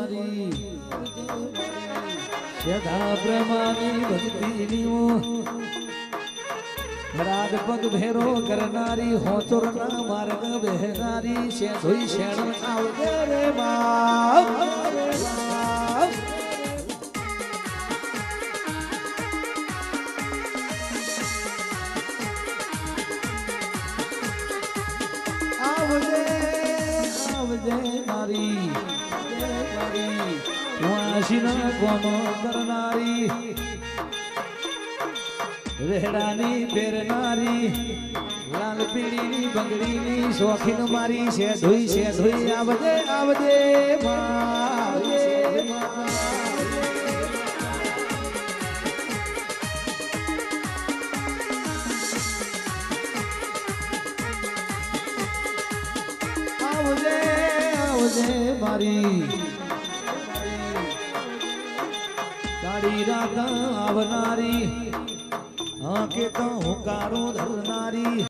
મારી સદા પ્રેમાની ભક્તિની રાગ પગ ભેરો કરનારી હોચોરના માર્ગ બહેનારી છે જોઈ શેણ આવજે રે બાપ આવજે આવજે મારી વાસીના કોનો કરનારી રેડાની પહેરનારી લાલ પીળીની બંગડીની શોખીન મારી છે ધોઈ આવજે આવજે આવજે આવજે મારી કાળી રાત આવનારી આંખે તો હુંકારો ધરનારી